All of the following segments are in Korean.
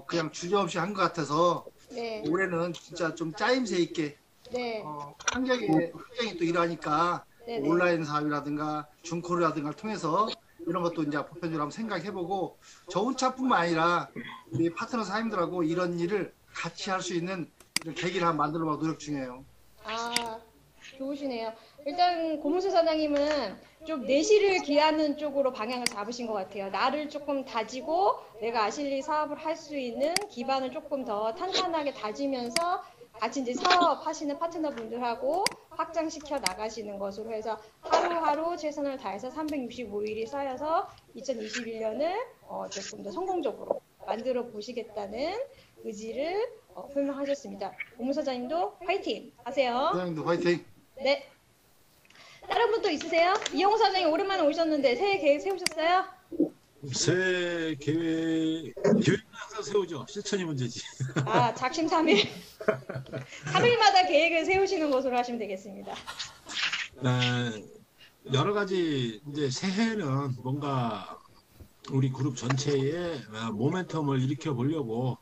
그냥 주저없이 한 것 같아서 네. 올해는 진짜 좀 짜임새 있게 네. 환경이 또 이러하니까 네네. 온라인 사업이라든가 중코르라든가 통해서 이런 것도 이제 보편적으로 한번 생각해보고 저 혼자뿐만 아니라 우리 파트너 사장님들하고 이런 일을 같이 할 수 있는 이런 계기를 한번 만들어보고 노력 중이에요. 아, 좋으시네요. 일단 고문수 사장님은 좀 내실을 기하는 쪽으로 방향을 잡으신 것 같아요. 나를 조금 다지고 내가 아실리 사업을 할 수 있는 기반을 조금 더 탄탄하게 다지면서 같이 이제 사업하시는 파트너분들하고 확장시켜 나가시는 것으로 해서 하루하루 최선을 다해서 365일이 쌓여서 2021년을 조금 더 성공적으로 만들어 보시겠다는 의지를 표명하셨습니다. 고문사장님도 화이팅 하세요. 사장님도 화이팅! 네. 다른 분 또 있으세요? 이영호 사장님 오랜만에 오셨는데 새해 계획 세우셨어요? 새해 계획은 항상 세우죠. 실천이 문제지. 아, 작심삼일. 3일마다 계획을 세우시는 것으로 하시면 되겠습니다. 여러 가지 이제 새해는 뭔가 우리 그룹 전체에 모멘텀을 일으켜 보려고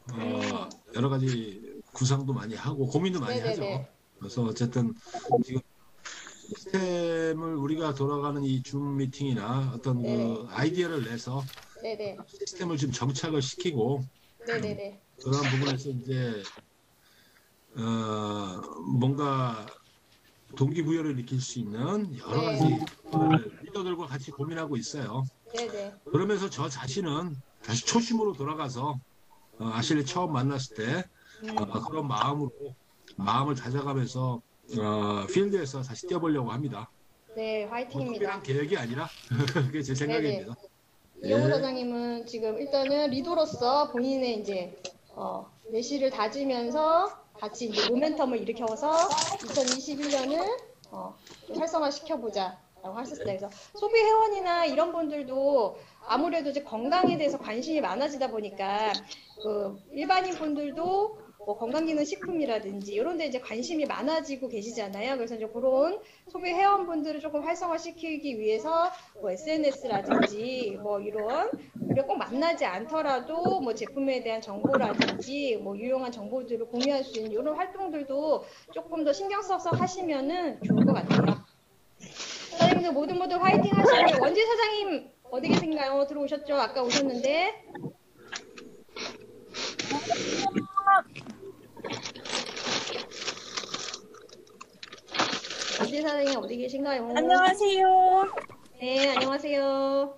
여러 가지 구상도 많이 하고 고민도 많이 네네네. 하죠. 그래서 어쨌든 지금 시스템을 우리가 돌아가는 이 줌 미팅이나 어떤 그 아이디어를 내서 네네. 시스템을 좀 정착을 시키고 네네네. 그런 부분에서 이제 뭔가 동기부여를 일으킬 수 있는 여러 가지 리더들과 같이 고민하고 있어요. 네네. 그러면서 저 자신은 다시 초심으로 돌아가서 아실리 처음 만났을 때 그런 마음을 다져가면서 필드에서 다시 뛰어보려고 합니다. 네, 화이팅입니다. 특별한 계획이 아니라 그게 제 생각입니다. 이영호 사장님은 지금 일단은 리더로서 본인의 이제 내실을 다지면서 같이 이제 모멘텀을 일으켜서 2021년을 활성화 시켜보자. 라고 하셨어요. 그래서 소비 회원이나 이런 분들도 아무래도 이제 건강에 대해서 관심이 많아지다 보니까 그 일반인 분들도 뭐 건강기능 식품이라든지 이런 데 이제 관심이 많아지고 계시잖아요. 그래서 이제 그런 소비 회원분들을 조금 활성화시키기 위해서 뭐 SNS라든지 뭐 이런 우리가 꼭 만나지 않더라도 뭐 제품에 대한 정보라든지 뭐 유용한 정보들을 공유할 수 있는 이런 활동들도 조금 더 신경 써서 하시면은 좋을 것 같아요. 사장님들 모두 화이팅 하시고 원재 사장님 어디 계신가요? 들어오셨죠? 아까 오셨는데. 원재 사장님 어디 계신가요? 안녕하세요. 네, 안녕하세요.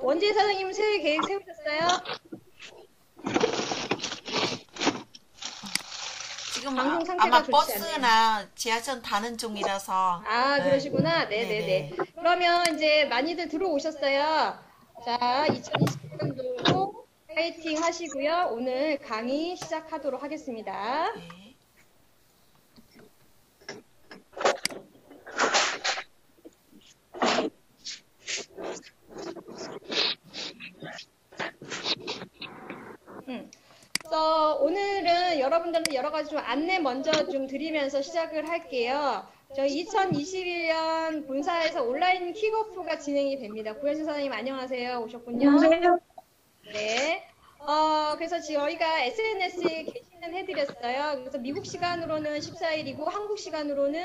원재 사장님 새해 계획 세우셨어요? 지금 방송 상태가 아마 좋지 버스나 지하철 타는 중이라서. 아, 그러시구나. 네네네. 그러면 이제 많이들 들어오셨어요. 자, 2020년도도 파이팅 하시고요. 오늘 강의 시작하도록 하겠습니다. 네. 그래서 오늘은 여러분들한테 여러 가지 좀 안내 먼저 좀 드리면서 시작을 할게요. 저희 2021년 본사에서 온라인 킥오프가 진행이 됩니다. 구현수 사장님 안녕하세요. 오셨군요. 안녕하세요. 네. 그래서 저희가 SNS에 게시는 해드렸어요. 그래서 미국 시간으로는 14일이고 한국 시간으로는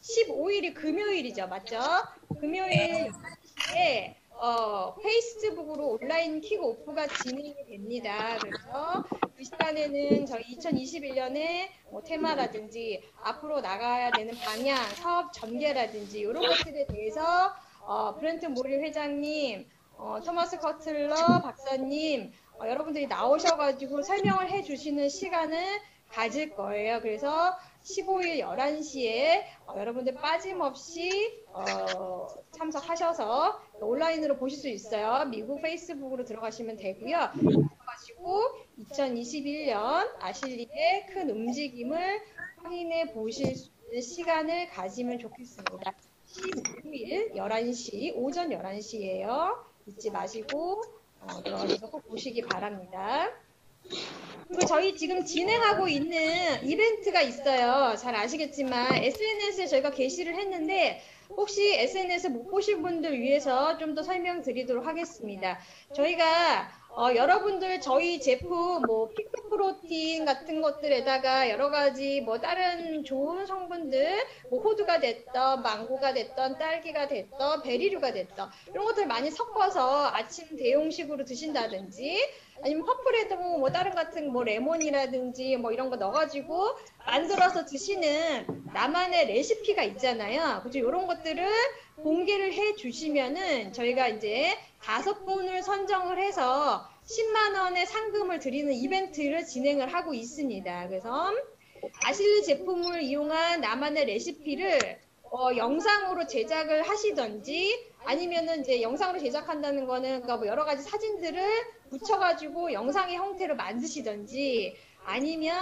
15일이 금요일이죠. 맞죠? 금요일 11시에 페이스북으로 온라인 킥오프가 진행이 됩니다. 그래서 그 시간에는 저희 2021년에 뭐 테마라든지 앞으로 나가야 되는 방향, 사업 전개라든지 이런 것들에 대해서 브렌트 모리 회장님, 토마스 커틀러 박사님 여러분들이 나오셔가지고 설명을 해주시는 시간을 가질 거예요. 그래서 15일 11시에 여러분들 빠짐없이 참석하셔서 온라인으로 보실 수 있어요. 미국 페이스북으로 들어가시면 되고요. 들어가시고 2021년 아실리의 큰 움직임을 확인해 보실 수 있는 시간을 가지면 좋겠습니다. 15일 11시, 오전 11시예요. 잊지 마시고 들어가셔서 꼭 보시기 바랍니다. 그리고 저희 지금 진행하고 있는 이벤트가 있어요. 잘 아시겠지만 SNS에 저희가 게시를 했는데 혹시 SNS 못 보신 분들 위해서 좀 더 설명드리도록 하겠습니다. 저희가 여러분들 저희 제품 뭐 피크 프로틴 같은 것들에다가 여러 가지 뭐 다른 좋은 성분들 뭐 호두가 됐던 망고가 됐던 딸기가 됐던 베리류가 됐던 이런 것들 많이 섞어서 아침 대용식으로 드신다든지 아니면 커플에도 뭐 다른 같은 뭐 레몬이라든지 뭐 이런 거 넣어가지고 만들어서 드시는 나만의 레시피가 있잖아요. 그죠? 이런 것들을 공개를 해 주시면은 저희가 이제 5분을 선정을 해서 10만 원의 상금을 드리는 이벤트를 진행을 하고 있습니다. 그래서 아실리 제품을 이용한 나만의 레시피를 영상으로 제작을 하시던지 아니면은 이제 영상으로 제작한다는 거는 그러니까 뭐 여러 가지 사진들을 붙여가지고 영상의 형태로 만드시던지 아니면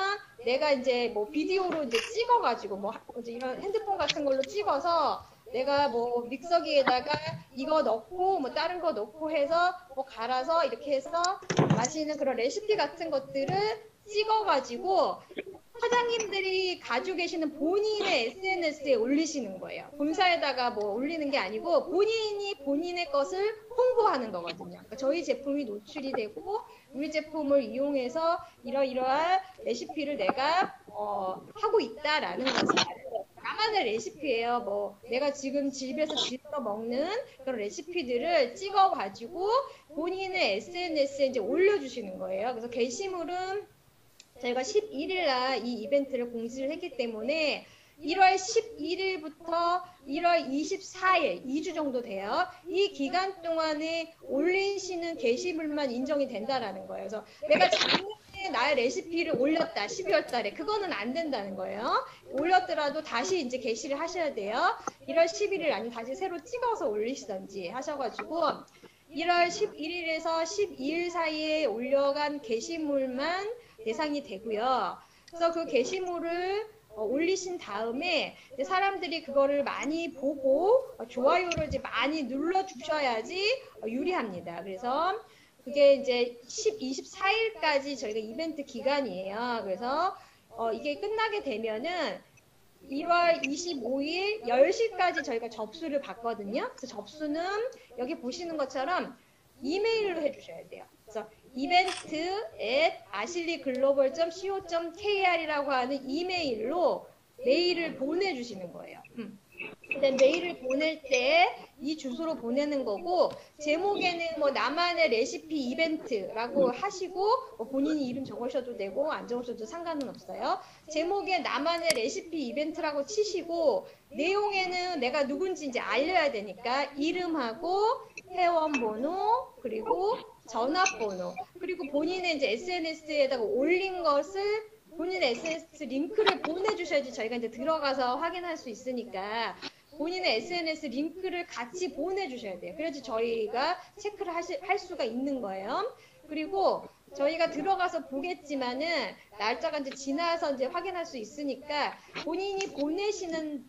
내가 이제 뭐 비디오로 이제 찍어가지고 뭐 이제 이런 핸드폰 같은 걸로 찍어서 내가 뭐 믹서기에다가 이거 넣고 뭐 다른 거 넣고 해서 뭐 갈아서 이렇게 해서 마시는 그런 레시피 같은 것들을 찍어가지고 사장님들이 가지고 계시는 본인의 SNS에 올리시는 거예요. 본사에다가 뭐 올리는 게 아니고 본인이 본인의 것을 홍보하는 거거든요. 그러니까 저희 제품이 노출이 되고 우리 제품을 이용해서 이러이러한 레시피를 내가 하고 있다라는 것을 나만의 레시피예요. 뭐 내가 지금 집에서 집어 먹는 그런 레시피들을 찍어가지고 본인의 SNS에 이제 올려주시는 거예요. 그래서 게시물은 저희가 11일 날 이 이벤트를 공지를 했기 때문에 1월 11일부터 1월 24일, 2주 정도 돼요. 이 기간 동안에 올리시는 게시물만 인정이 된다라는 거예요. 그래서 내가 작년에 나의 레시피를 올렸다, 12월 달에. 그거는 안 된다는 거예요. 올렸더라도 다시 이제 게시를 하셔야 돼요. 1월 11일 아니면 다시 새로 찍어서 올리시던지 하셔가지고 1월 11일에서 12일 사이에 올려간 게시물만 대상이 되고요. 그래서 그 게시물을 올리신 다음에 사람들이 그거를 많이 보고 좋아요를 이제 많이 눌러 주셔야지 유리합니다. 그래서 그게 이제 24일까지 저희가 이벤트 기간이에요. 그래서 이게 끝나게 되면은 1월 25일 10시까지 저희가 접수를 받거든요. 그래서 접수는 여기 보시는 것처럼 이메일로 해주셔야 돼요. 그래서 event@ashleyglobal.co.kr이라고 하는 이메일로 메일을 보내주시는 거예요. 근데 메일을 보낼 때 이 주소로 보내는 거고 제목에는 뭐 나만의 레시피 이벤트라고 하시고 뭐 본인이 이름 적으셔도 되고 안 적으셔도 상관은 없어요. 제목에 나만의 레시피 이벤트라고 치시고 내용에는 내가 누군지 이제 알려야 되니까 이름하고 회원번호 그리고 전화번호 그리고 본인의 이제 SNS에다가 올린 것을 본인의 SNS 링크를 보내주셔야지 저희가 이제 들어가서 확인할 수 있으니까 본인의 SNS 링크를 같이 보내주셔야 돼요. 그래야지 저희가 체크를 할 수가 있는 거예요. 그리고 저희가 들어가서 보겠지만은 날짜가 이제 지나서 이제 확인할 수 있으니까 본인이 보내시는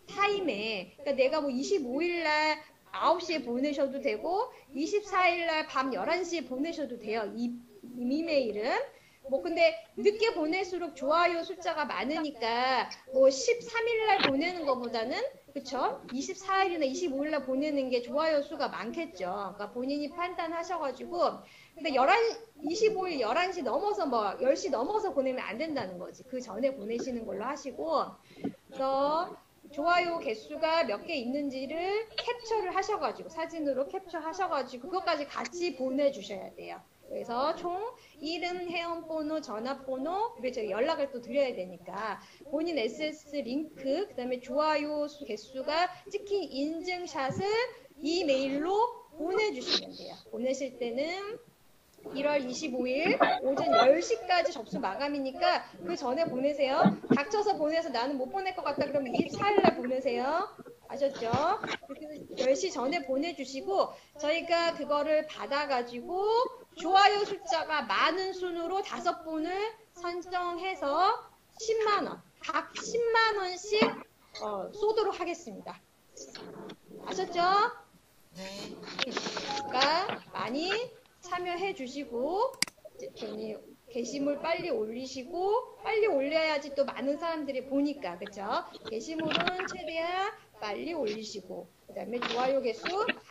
타임에 그러니까 내가 뭐 25일 날 9시에 보내셔도 되고 24일 날 밤 11시에 보내셔도 돼요. 이 이메일은. 뭐 근데 늦게 보낼수록 좋아요 숫자가 많으니까 뭐 13일 날 보내는 것보다는 그쵸? 24일이나 25일 날 보내는 게 좋아요 수가 많겠죠. 그러니까 본인이 판단하셔가지고 근데 25일 11시 넘어서 뭐 10시 넘어서 보내면 안 된다는 거지. 그 전에 보내시는 걸로 하시고 그래서 좋아요 개수가 몇 개 있는지를 캡처를 하셔가지고 사진으로 캡처하셔가지고 그것까지 같이 보내주셔야 돼요. 그래서 총 이름, 회원번호, 전화번호, 그리고 저희 연락을 또 드려야 되니까 본인 SS 링크, 그 다음에 좋아요 수 개수가 찍힌 인증샷을 이메일로 보내주시면 돼요. 보내실 때는 1월 25일 오전 10시까지 접수 마감이니까 그 전에 보내세요. 닥쳐서 보내서 나는 못 보낼 것 같다 그러면 24일 날 보내세요. 아셨죠? 그래서 10시 전에 보내주시고 저희가 그거를 받아가지고 좋아요 숫자가 많은 순으로 5분을 선정해서 10만원, 각 10만원씩 쏘도록 하겠습니다. 아셨죠? 네. 그러니까 많이 참여해 주시고 게시물 빨리 올리시고 빨리 올려야지 또 많은 사람들이 보니까 그쵸? 게시물은 최대한 빨리 올리시고 그 다음에 좋아요 개수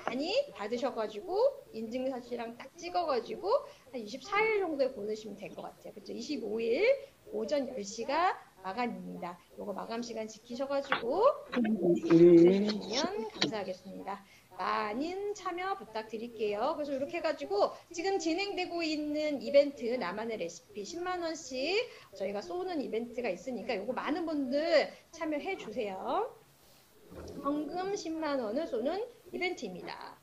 많이 받으셔가지고 인증샷이랑 딱 찍어가지고 한 24일 정도에 보내시면 될 것 같아요. 그렇죠? 25일 오전 10시가 마감입니다. 요거 마감 시간 지키셔가지고 보내주시면 감사하겠습니다. 많은 참여 부탁드릴게요. 그래서 이렇게 해가지고 지금 진행되고 있는 이벤트 나만의 레시피 10만 원씩 저희가 쏘는 이벤트가 있으니까 요거 많은 분들 참여해 주세요. 현금 10만 원을 쏘는 이벤트입니다.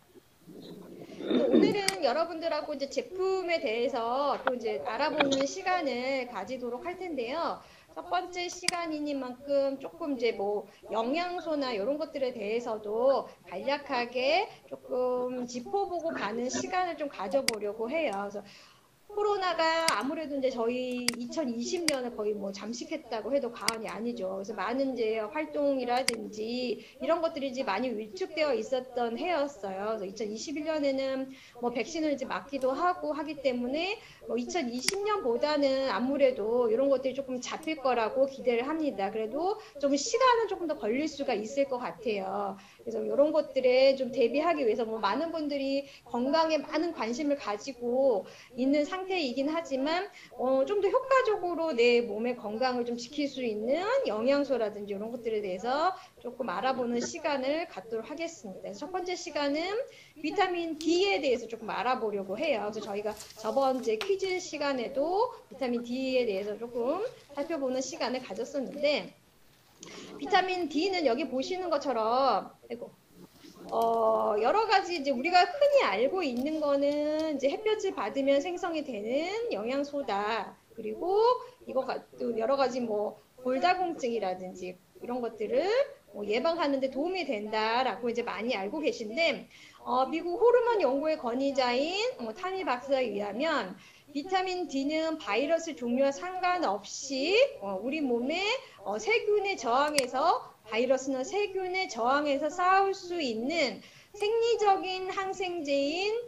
오늘은 여러분들하고 이제 제품에 대해서 또 이제 알아보는 시간을 가지도록 할 텐데요. 첫 번째 시간이니만큼 조금 이제 뭐 영양소나 이런 것들에 대해서도 간략하게 조금 짚어보고 가는 시간을 좀 가져보려고 해요. 그래서 코로나가 아무래도 이제 저희 2020년을 거의 뭐 잠식했다고 해도 과언이 아니죠. 그래서 많은 이제 활동이라든지 이런 것들이 이제 많이 위축되어 있었던 해였어요. 그래서 2021년에는 뭐 백신을 이제 맞기도 하고 하기 때문에 뭐 2020년보다는 아무래도 이런 것들이 조금 잡힐 거라고 기대를 합니다. 그래도 좀 시간은 조금 더 걸릴 수가 있을 것 같아요. 그래서 이런 것들에 좀 대비하기 위해서 뭐 많은 분들이 건강에 많은 관심을 가지고 있는 상태이긴 하지만 좀 더 효과적으로 내 몸의 건강을 좀 지킬 수 있는 영양소라든지 이런 것들에 대해서 조금 알아보는 시간을 갖도록 하겠습니다. 그래서 첫 번째 시간은 비타민 D에 대해서 조금 알아보려고 해요. 그래서 저희가 저번 이제 퀴즈 시간에도 비타민 D에 대해서 조금 살펴보는 시간을 가졌었는데 비타민 D는 여기 보시는 것처럼 여러 가지 이제 우리가 흔히 알고 있는 거는 이제 햇볕을 받으면 생성이 되는 영양소다. 그리고 또 여러 가지 뭐 골다공증이라든지 이런 것들을 뭐 예방하는 데 도움이 된다라고 이제 많이 알고 계신데 미국 호르몬 연구의 권위자인 타미 박사에 의하면 비타민 D는 바이러스 종류와 상관없이 우리 몸에 세균에 저항해서 바이러스나 세균에 저항해서 싸울 수 있는 생리적인 항생제인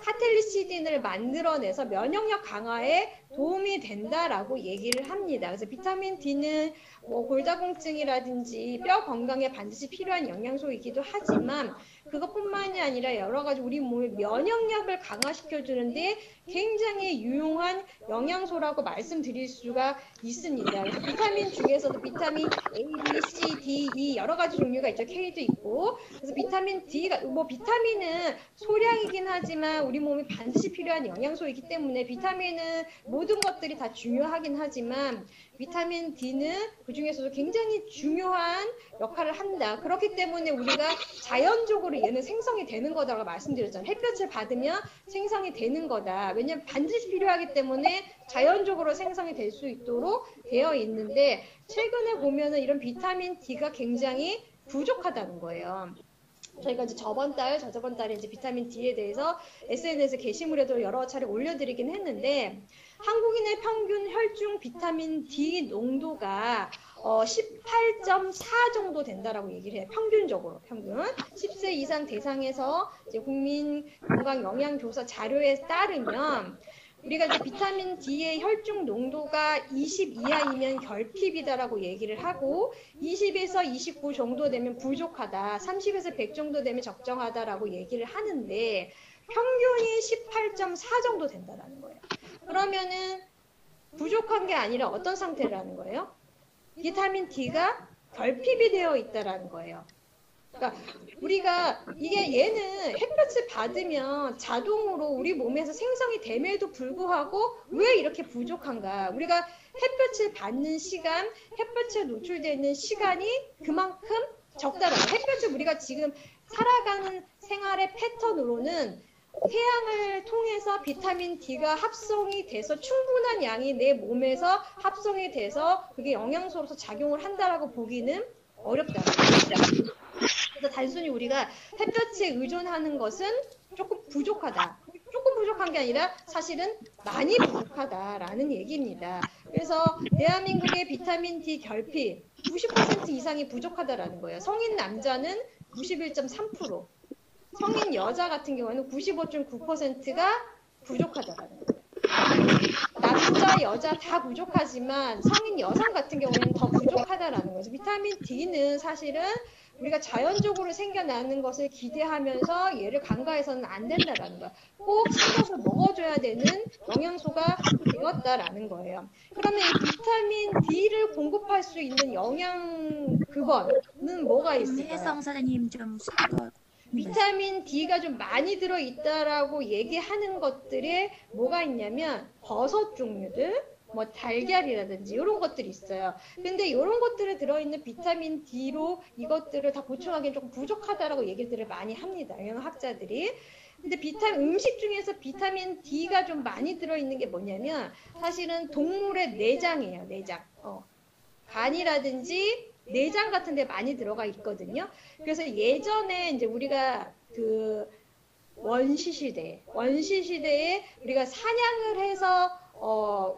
카텔리시딘을 만들어내서 면역력 강화에 도움이 된다라고 얘기를 합니다. 그래서 비타민 D는 뭐 골다공증이라든지 뼈 건강에 반드시 필요한 영양소이기도 하지만 그것뿐만이 아니라 여러 가지 우리 몸의 면역력을 강화시켜 주는데 굉장히 유용한 영양소라고 말씀드릴 수가 있습니다. 그래서 비타민 중에서도 비타민 A, B, C, D, E 여러 가지 종류가 있죠. K도 있고. 그래서 비타민 D가 뭐 비타민은 소량이긴 하지만 우리 몸에 반드시 필요한 영양소이기 때문에 비타민은 모든 것들이 다 중요하긴 하지만 비타민 D는 그 중에서도 굉장히 중요한 역할을 한다. 그렇기 때문에 우리가 자연적으로 얘는 생성이 되는 거다라고 말씀드렸잖아요. 햇볕을 받으면 생성이 되는 거다. 왜냐하면 반드시 필요하기 때문에 자연적으로 생성이 될 수 있도록 되어 있는데 최근에 보면은 이런 비타민 D가 굉장히 부족하다는 거예요. 저희가 이제 저번 달에 이제 비타민 D에 대해서 SNS 게시물에도 여러 차례 올려드리긴 했는데 한국인의 평균 혈중 비타민 D 농도가 18.4 정도 된다라고 얘기를 해요. 평균적으로 평균 10세 이상 대상에서 이제 국민 건강 영양 조사 자료에 따르면 우리가 이제 비타민 D의 혈중 농도가 20 이하이면 결핍이다라고 얘기를 하고 20에서 29 정도 되면 부족하다, 30에서 100 정도 되면 적정하다라고 얘기를 하는데 평균이 18.4 정도 된다라는 거예요. 그러면은 부족한 게 아니라 어떤 상태라는 거예요? 비타민 D가 결핍이 되어 있다라는 거예요. 그러니까 우리가 얘는 햇볕을 받으면 자동으로 우리 몸에서 생성이 됨에도 불구하고 왜 이렇게 부족한가? 우리가 햇볕을 받는 시간, 햇볕에 노출되는 시간이 그만큼 적다라는 거예요. 햇볕을 우리가 지금 살아가는 생활의 패턴으로는 태양을 통해서 비타민 D가 합성이 돼서 충분한 양이 내 몸에서 합성이 돼서 그게 영양소로서 작용을 한다라고 보기는 어렵다. 그래서 단순히 우리가 햇볕에 의존하는 것은 조금 부족하다. 조금 부족한 게 아니라 사실은 많이 부족하다라는 얘기입니다. 그래서 대한민국의 비타민 D 결핍 90% 이상이 부족하다라는 거예요. 성인 남자는 91.3%, 성인 여자 같은 경우는 95.9%가 부족하다라는 거예요. 남자, 여자 다 부족하지만 성인 여성 같은 경우에는 더 부족하다라는 거죠. 비타민 D는 사실은 우리가 자연적으로 생겨나는 것을 기대하면서 얘를 간과해서는 안 된다라는 거야. 꼭 챙겨서 먹어줘야 되는 영양소가 되었다라는 거예요. 그러면 이 비타민 D를 공급할 수 있는 영양 근원은 뭐가 있을까요? 혜성 사장님 좀 이거 비타민 D가 좀 많이 들어있다라고 얘기하는 것들에 뭐가 있냐면 버섯 종류들, 뭐 달걀이라든지 이런 것들이 있어요. 근데 이런 것들에 들어있는 비타민 D로 이것들을 다 보충하기엔 조금 부족하다라고 얘기들을 많이 합니다. 영양학자들이. 근데 음식 중에서 비타민 D가 좀 많이 들어있는 게 뭐냐면 사실은 동물의 내장이에요. 내장. 간이라든지 내장 같은 데 많이 들어가 있거든요. 그래서 예전에 이제 우리가 그 원시시대에 우리가 사냥을 해서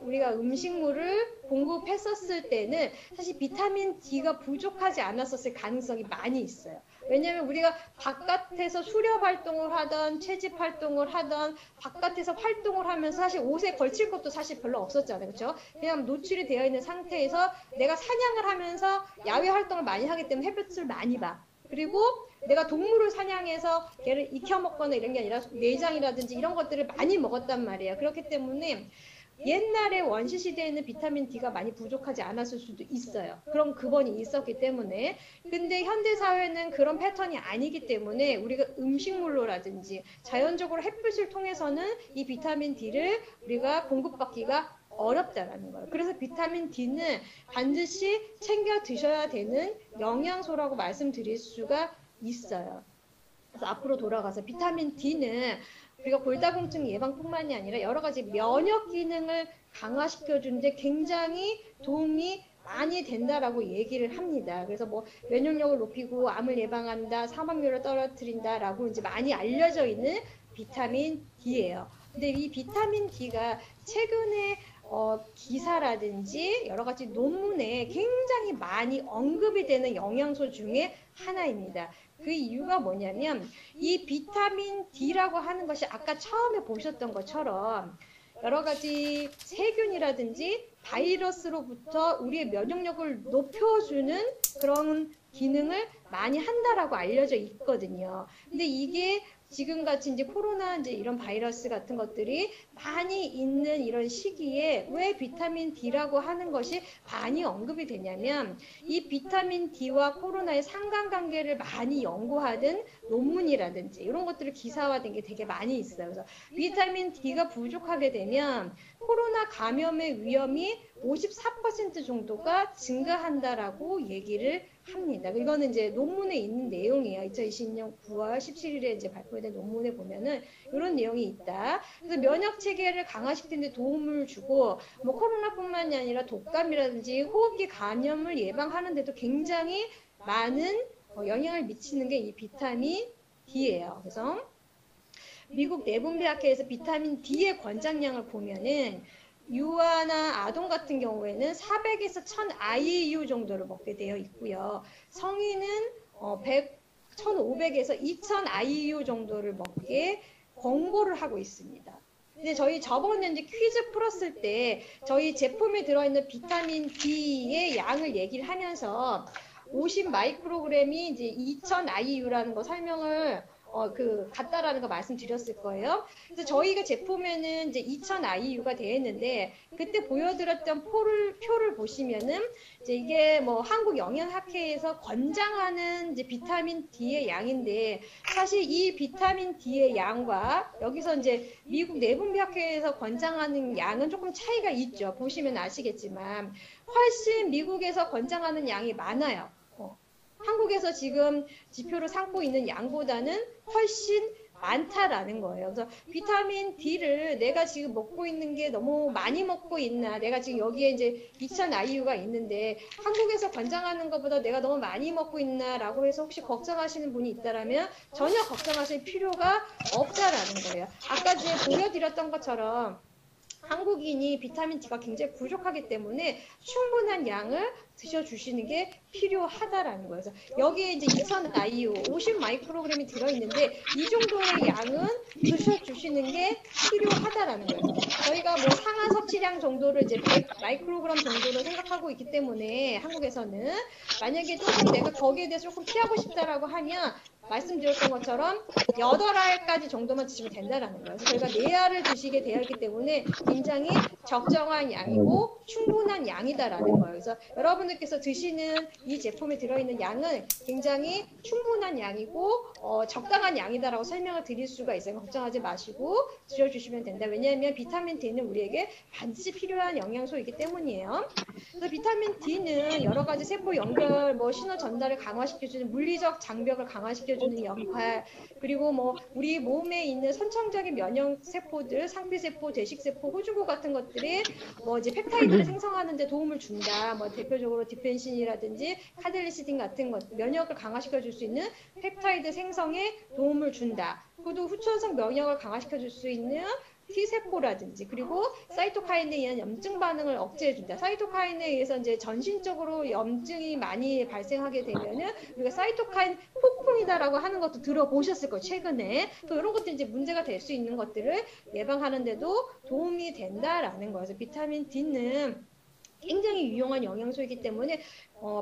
우리가 음식물을 공급했었을 때는 사실 비타민 D가 부족하지 않았었을 가능성이 많이 있어요. 왜냐하면 우리가 바깥에서 수렵 활동을 하던 채집 활동을 하던 바깥에서 활동을 하면서 사실 옷에 걸칠 것도 사실 별로 없었잖아요. 그렇죠? 그냥 노출이 되어 있는 상태에서 내가 사냥을 하면서 야외 활동을 많이 하기 때문에 햇볕을 많이 봐. 그리고 내가 동물을 사냥해서 걔를 익혀 먹거나 이런 게 아니라 내장이라든지 이런 것들을 많이 먹었단 말이에요. 그렇기 때문에 옛날에 원시시대에는 비타민 D가 많이 부족하지 않았을 수도 있어요. 그런 근원이 있었기 때문에. 근데 현대사회는 그런 패턴이 아니기 때문에 우리가 음식물로라든지 자연적으로 햇빛을 통해서는 이 비타민 D를 우리가 공급받기가 어렵다라는 거예요. 그래서 비타민 D는 반드시 챙겨 드셔야 되는 영양소라고 말씀드릴 수가 있어요. 그래서 앞으로 돌아가서 비타민 D는 우리가 골다공증 예방뿐만이 아니라 여러 가지 면역 기능을 강화시켜주는데 굉장히 도움이 많이 된다라고 얘기를 합니다. 그래서 뭐 면역력을 높이고 암을 예방한다, 사망률을 떨어뜨린다라고 이제 많이 알려져 있는 비타민 D예요. 근데 이 비타민 D가 최근에 기사라든지 여러 가지 논문에 굉장히 많이 언급이 되는 영양소 중에 하나입니다. 그 이유가 뭐냐면 이 비타민 D라고 하는 것이 아까 처음에 보셨던 것처럼 여러 가지 세균이라든지 바이러스로부터 우리의 면역력을 높여주는 그런 기능을 많이 한다라고 알려져 있거든요. 근데 이게 지금같이 이제 코로나 이제 이런 바이러스 같은 것들이 많이 있는 이런 시기에 왜 비타민 D라고 하는 것이 많이 언급이 되냐면 이 비타민 D와 코로나의 상관관계를 많이 연구하는 논문이라든지 이런 것들을 기사화된 게 되게 많이 있어요. 그래서 비타민 D가 부족하게 되면 코로나 감염의 위험이 54% 정도가 증가한다라고 얘기를 합니다. 이거는 이제 논문에 있는 내용이에요. 2020년 9월 17일에 이제 발표된 논문에 보면은 이런 내용이 있다. 그래서 면역 체계를 강화시키는 데 도움을 주고 뭐 코로나뿐만이 아니라 독감이라든지 호흡기 감염을 예방하는 데도 굉장히 많은 영향을 미치는 게 이 비타민 D예요. 그래서 미국 내분비학회에서 비타민 D의 권장량을 보면은 유아나 아동 같은 경우에는 400에서 1000 IU 정도를 먹게 되어 있고요. 성인은 1500에서 2000 IU 정도를 먹게 권고를 하고 있습니다. 근데 저희 저번에 이제 퀴즈 풀었을 때 저희 제품에 들어있는 비타민 D의 양을 얘기를 하면서 50 마이크로그램이 이제 2000 IU라는 거 설명을 같다라는 거 말씀드렸을 거예요. 그래서 저희가 제품에는 이제 2000 IU가 되어 있는데, 그때 보여드렸던 표를 보시면은, 이제 이게 뭐 한국영양학회에서 권장하는 이제 비타민 D의 양인데, 사실 이 비타민 D의 양과 여기서 이제 미국 내분비학회에서 권장하는 양은 조금 차이가 있죠. 보시면 아시겠지만, 훨씬 미국에서 권장하는 양이 많아요. 한국에서 지금 지표를 삼고 있는 양보다는 훨씬 많다라는 거예요. 그래서 비타민 D를 내가 지금 먹고 있는 게 너무 많이 먹고 있나, 내가 지금 여기에 이제 2000 IU가 있는데 한국에서 권장하는 것보다 내가 너무 많이 먹고 있나라고 해서 혹시 걱정하시는 분이 있다라면 전혀 걱정하실 필요가 없다라는 거예요. 아까 전에 보여드렸던 것처럼 한국인이 비타민 D가 굉장히 부족하기 때문에 충분한 양을 드셔주시는 게 필요하다라는 거예요. 그래서 여기에 이제 2000 IU, 50 마이크로그램이 들어있는데 이 정도의 양은 드셔주시는 게 필요하다라는 거예요. 저희가 뭐 상하 섭취량 정도를 이제 100 마이크로그램 정도로 생각하고 있기 때문에 한국에서는 만약에 조금 내가 거기에 대해서 조금 피하고 싶다라고 하면 말씀드렸던 것처럼 8알까지 정도만 드시면 된다라는 거예요. 그래서 저희가 4알을 드시게 되어 있기 때문에 굉장히 적정한 양이고 충분한 양이다라는 거예요. 그래서 여러분들께서 드시는 이 제품에 들어있는 양은 굉장히 충분한 양이고 적당한 양이다라고 설명을 드릴 수가 있어요. 걱정하지 마시고 드셔주시면 된다. 왜냐하면 비타민 D는 우리에게 반드시 필요한 영양소이기 때문이에요. 그래서 비타민 D는 여러 가지 세포 연결, 신호 전달을 강화시켜주는 물리적 장벽을 강화시켜주는 역할, 그리고 우리 몸에 있는 선천적인 면역 세포들, 상피세포, 대식세포, 호주구 같은 것들이 이제 펩타이드를 생성하는 데 도움을 준다. 대표적으로 디펜신이라든지 카델리시딘 같은 것, 면역을 강화시켜줄 수 있는 펩타이드 생성에 도움을 준다. 그리고 후천성 면역을 강화시켜줄 수 있는 T세포라든지, 그리고 사이토카인에 의한 염증 반응을 억제해준다. 사이토카인에 의해서 이제 전신적으로 염증이 많이 발생하게 되면은 우리가 사이토카인 폭풍이다라고 하는 것도 들어보셨을 거예요, 최근에. 또 이런 것들이 이제 문제가 될 수 있는 것들을 예방하는데도 도움이 된다라는 거예요. 그래서 비타민 D는 굉장히 유용한 영양소이기 때문에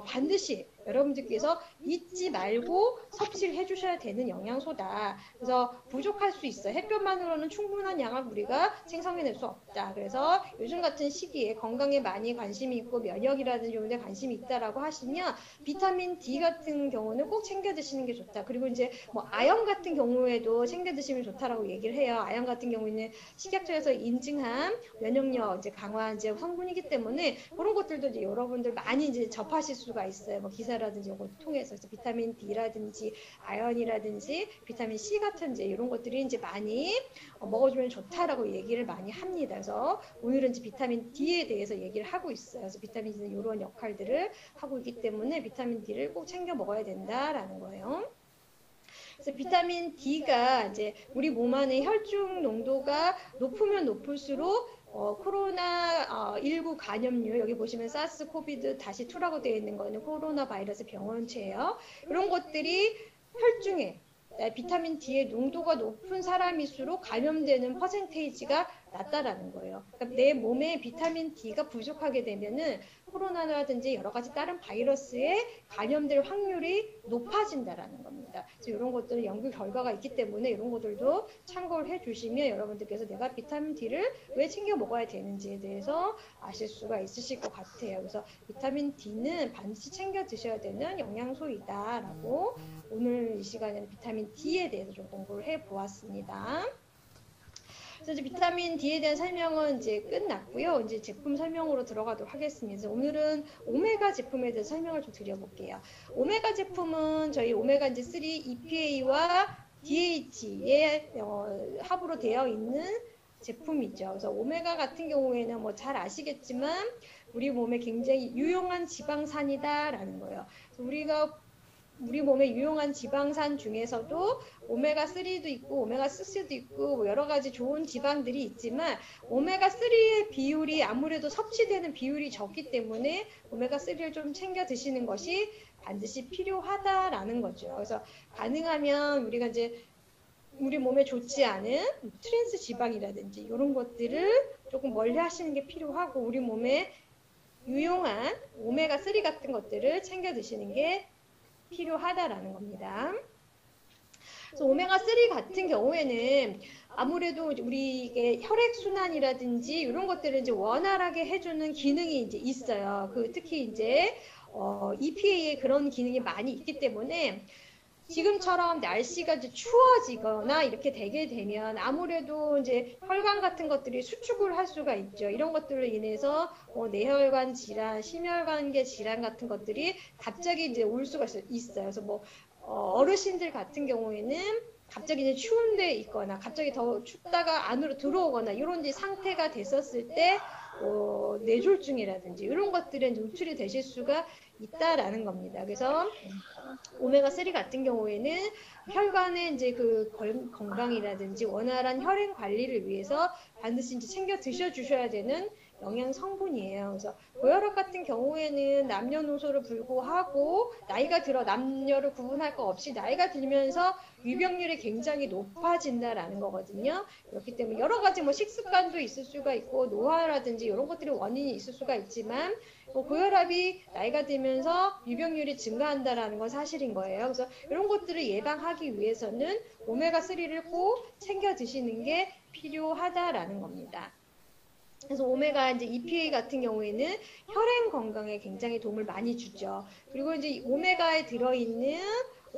반드시 여러분들께서 잊지 말고 섭취를 해주셔야 되는 영양소다. 그래서 부족할 수 있어요. 햇볕만으로는 충분한 양을 우리가 생성해낼 수 없다. 그래서 요즘 같은 시기에 건강에 많이 관심이 있고 면역이라든지 이런 데 관심이 있다라고 하시면 비타민 D 같은 경우는 꼭 챙겨 드시는 게 좋다. 그리고 이제 아연 같은 경우에도 챙겨 드시면 좋다라고 얘기를 해요. 아연 같은 경우에는 식약처에서 인증한 면역력 이제 강화 이제 성분이기 때문에 그런 것들도 이제 여러분들 많이 이제 접하실 수가 있어요. 기사라든지 이런 걸 통해서 비타민 D라든지 아연이라든지 비타민 C 같은 이제 이런 것들이 이제 많이 먹어주면 좋다라고 얘기를 많이 합니다. 그래서 오늘은 이제 비타민 D에 대해서 얘기를 하고 있어요. 그래서 비타민 D는 이런 역할들을 하고 있기 때문에 비타민 D를 꼭 챙겨 먹어야 된다라는 거예요. 그래서 비타민 D가 이제 우리 몸 안에 혈중 농도가 높으면 높을수록 코로나19 감염률, 여기 보시면 사스 코비드 -2라고 되어 있는 거는 코로나 바이러스 병원체예요. 이런 것들이 혈중에 비타민 D의 농도가 높은 사람일수록 감염되는 퍼센테이지가 낮다라는 거예요. 그러니까 내 몸에 비타민 D가 부족하게 되면은 코로나라든지 여러 가지 다른 바이러스에 감염될 확률이 높아진다라는 겁니다. 그래서 이런 것들은 연구 결과가 있기 때문에 이런 것들도 참고를 해주시면 여러분들께서 내가 비타민 D를 왜 챙겨 먹어야 되는지에 대해서 아실 수가 있으실 것 같아요. 그래서 비타민 D는 반드시 챙겨 드셔야 되는 영양소이다라고 오늘 이 시간에는 비타민 D에 대해서 좀 공부를 해보았습니다. 그래서 이제 비타민 D에 대한 설명은 이제 끝났고요. 이제 제품 설명으로 들어가도록 하겠습니다. 오늘은 오메가 제품에 대해서 설명을 좀 드려볼게요. 오메가 제품은 저희 오메가 이제 3 EPA와 DHA의 합으로 되어 있는 제품이죠. 그래서 오메가 같은 경우에는 잘 아시겠지만 우리 몸에 굉장히 유용한 지방산이다라는 거예요. 그래서 우리 몸에 유용한 지방산 중에서도 오메가3도 있고 오메가6도 있고 여러 가지 좋은 지방들이 있지만 오메가3의 비율이 아무래도 섭취되는 비율이 적기 때문에 오메가3를 좀 챙겨 드시는 것이 반드시 필요하다라는 거죠. 그래서 가능하면 우리가 이제 우리 몸에 좋지 않은 트랜스 지방이라든지 이런 것들을 조금 멀리 하시는 게 필요하고 우리 몸에 유용한 오메가3 같은 것들을 챙겨 드시는 게 필요하다라는 겁니다. 그래서 오메가3 같은 경우에는 아무래도 우리 혈액순환이라든지 이런 것들을 이제 원활하게 해주는 기능이 이제 있어요. 특히 이제 EPA에 그런 기능이 많이 있기 때문에 지금처럼 날씨가 이제 추워지거나 이렇게 되게 되면 아무래도 이제 혈관 같은 것들이 수축을 할 수가 있죠. 이런 것들로 인해서 뇌혈관 질환, 심혈관계 질환 같은 것들이 갑자기 이제 올 수가 있어요. 그래서 어르신들 같은 경우에는 갑자기 이제 추운 데 있거나 갑자기 더 춥다가 안으로 들어오거나 이런 이제 상태가 됐었을 때 뇌졸중이라든지 이런 것들에 노출이 되실 수가 있다라는 겁니다. 그래서 오메가3 같은 경우에는 혈관의 이제 그 건강이라든지 원활한 혈행 관리를 위해서 반드시 이제 챙겨 드셔주셔야 되는 영양 성분이에요. 그래서 고혈압 같은 경우에는 남녀노소를 불구하고 나이가 들어 남녀를 구분할 것 없이 나이가 들면서 유병률이 굉장히 높아진다라는 거거든요. 그렇기 때문에 여러 가지 뭐 식습관도 있을 수가 있고 노화라든지 이런 것들이 원인이 있을 수가 있지만 고혈압이 나이가 들면서 유병률이 증가한다라는 건 사실인 거예요. 그래서 이런 것들을 예방하기 위해서는 오메가3를 꼭 챙겨 드시는 게 필요하다라는 겁니다. 그래서 오메가 이제 EPA 같은 경우에는 혈행 건강에 굉장히 도움을 많이 주죠. 그리고 이제 오메가에 들어있는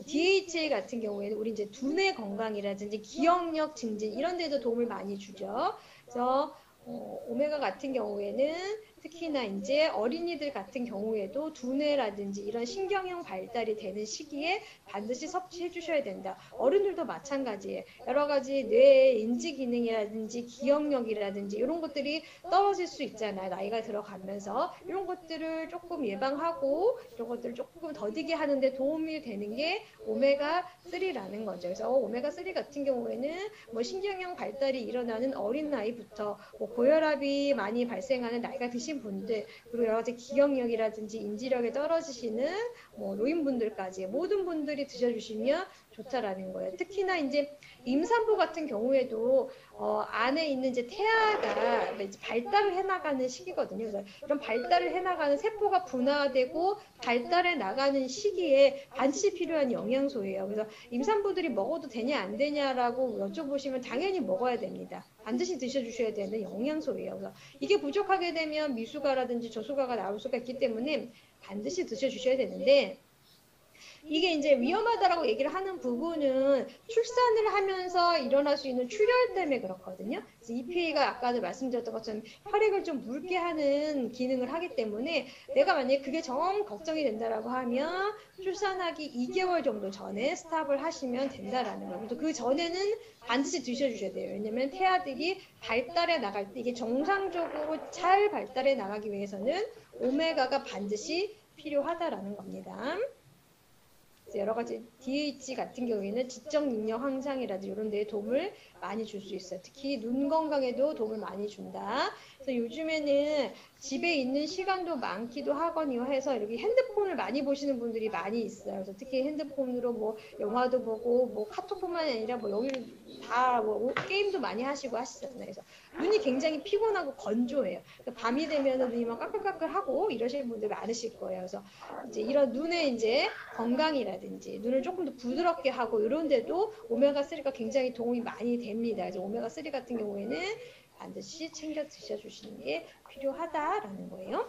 DHA 같은 경우에는 우리 이제 두뇌 건강이라든지 기억력 증진 이런 데도 도움을 많이 주죠. 그래서 오메가 같은 경우에는 특히나 이제 어린이들 같은 경우에도 두뇌라든지 이런 신경형 발달이 되는 시기에 반드시 섭취해 주셔야 된다. 어른들도 마찬가지예요. 여러 가지 뇌의 인지 기능이라든지 기억력이라든지 이런 것들이 떨어질 수 있잖아요. 나이가 들어가면서 이런 것들을 조금 예방하고 이런 것들을 조금 더디게 하는데 도움이 되는 게 오메가3라는 거죠. 그래서 오메가3 같은 경우에는 뭐 신경형 발달이 일어나는 어린 나이부터 뭐 고혈압이 많이 발생하는 나이가 드신 분들 그리고 여러 가지 기억력이라든지 인지력에 떨어지시는 뭐 노인분들까지 모든 분들이 드셔주시면 좋다라는 거예요. 특히나 이제 임산부 같은 경우에도 안에 있는 이제 태아가 이제 발달을 해나가는 시기거든요. 그래서 이런 발달을 해나가는 세포가 분화되고 발달해 나가는 시기에 반드시 필요한 영양소예요. 그래서 임산부들이 먹어도 되냐 안 되냐라고 여쭤보시면 당연히 먹어야 됩니다. 반드시 드셔주셔야 되는 영양소예요. 그래서 이게 부족하게 되면 미수가라든지 저수가가 나올 수가 있기 때문에 반드시 드셔주셔야 되는데 이게 이제 위험하다라고 얘기를 하는 부분은 출산을 하면서 일어날 수 있는 출혈 때문에 그렇거든요. 그래서 EPA가 아까도 말씀드렸던 것처럼 혈액을 좀 묽게 하는 기능을 하기 때문에 내가 만약에 그게 정 걱정이 된다라고 하면 출산하기 2개월 정도 전에 스탑을 하시면 된다라는 거예요. 그래서 그 전에는 반드시 드셔주셔야 돼요. 왜냐면 태아들이 발달해 나갈 때 이게 정상적으로 잘 발달해 나가기 위해서는 오메가가 반드시 필요하다라는 겁니다. 여러 가지 DH 같은 경우에는 지적 능력 향상이라든지 이런 데에 도움을 많이 줄 수 있어요. 특히 눈 건강에도 도움을 많이 준다. 그래서 요즘에는 집에 있는 시간도 많기도 하거니와 해서 이렇게 핸드폰을 많이 보시는 분들이 많이 있어요. 그래서 특히 핸드폰으로 뭐 영화도 보고 뭐 카톡뿐만 아니라 뭐 여기를 다 뭐 게임도 많이 하시고 하시잖아요. 그래서 눈이 굉장히 피곤하고 건조해요. 그러니까 밤이 되면은 눈이 막 까끌까끌하고 이러시는 분들 많으실 거예요. 그래서 이제 이런 눈의 이제 건강이라든지 눈을 조금 더 부드럽게 하고 이런 데도 오메가3가 굉장히 도움이 많이 됩니다. 그래서 오메가3 같은 경우에는 반드시 챙겨 드셔주시는 게 필요하다라는 거예요.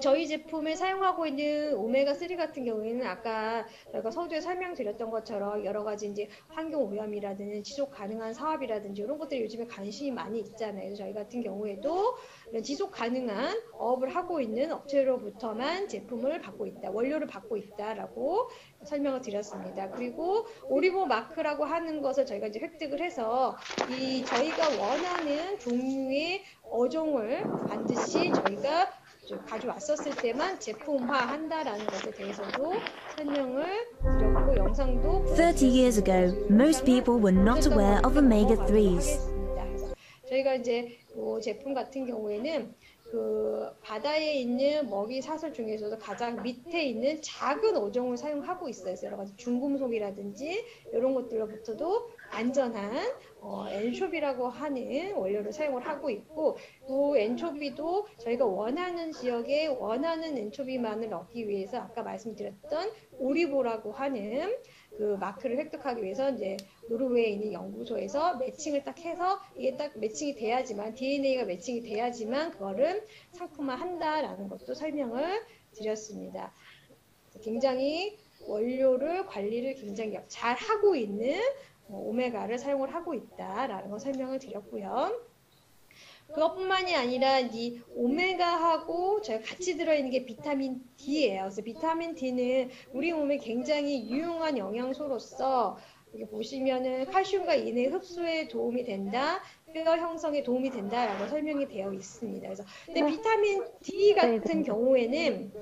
저희 제품을 사용하고 있는 오메가3 같은 경우에는 아까 저희가 서두에 설명드렸던 것처럼 여러 가지 이제 환경 오염이라든지 지속 가능한 사업이라든지 이런 것들이 요즘에 관심이 많이 있잖아요. 그래서 저희 같은 경우에도 이런 지속 가능한 업을 하고 있는 업체로부터만 제품을 받고 있다, 원료를 받고 있다라고 설명을 드렸습니다. 그리고 오리보 마크라고 하는 것을 저희가 이제 획득을 해서 이 저희가 원하는 종류의 어종을 반드시 저희가 가져왔었을 때만 제품화한다라는 것에 대해서도 설명을 드렸고 영상도 30 years ago, most people were not aware of omega-3s. 저희가 이제 이 제품 같은 경우에는 그 바다에 있는 먹이 사슬 중에서도 가장 밑에 있는 작은 어종을 사용하고 있어요. 그래서 여러 가지 중금속이라든지 이런 것들로부터도 안전한 엔초비라고 하는 원료를 사용을 하고 있고 그 엔초비도 저희가 원하는 지역에 원하는 엔초비만을 얻기 위해서 아까 말씀드렸던 오리보라고 하는 그 마크를 획득하기 위해서 이제 노르웨이에 있는 연구소에서 매칭을 딱 해서 이게 딱 매칭이 돼야지만 DNA가 매칭이 돼야지만 그거를 상품화 한다라는 것도 설명을 드렸습니다. 굉장히 원료를 관리를 굉장히 잘 하고 있는 오메가를 사용을 하고 있다라는 거 설명을 드렸고요. 그것뿐만이 아니라 이 오메가하고 저희 같이 들어있는 게 비타민 D예요. 그래서 비타민 D는 우리 몸에 굉장히 유용한 영양소로서 여기 보시면은 칼슘과 인의 흡수에 도움이 된다, 뼈 형성에 도움이 된다라고 설명이 되어 있습니다. 그래서 근데 비타민 D 같은 경우에는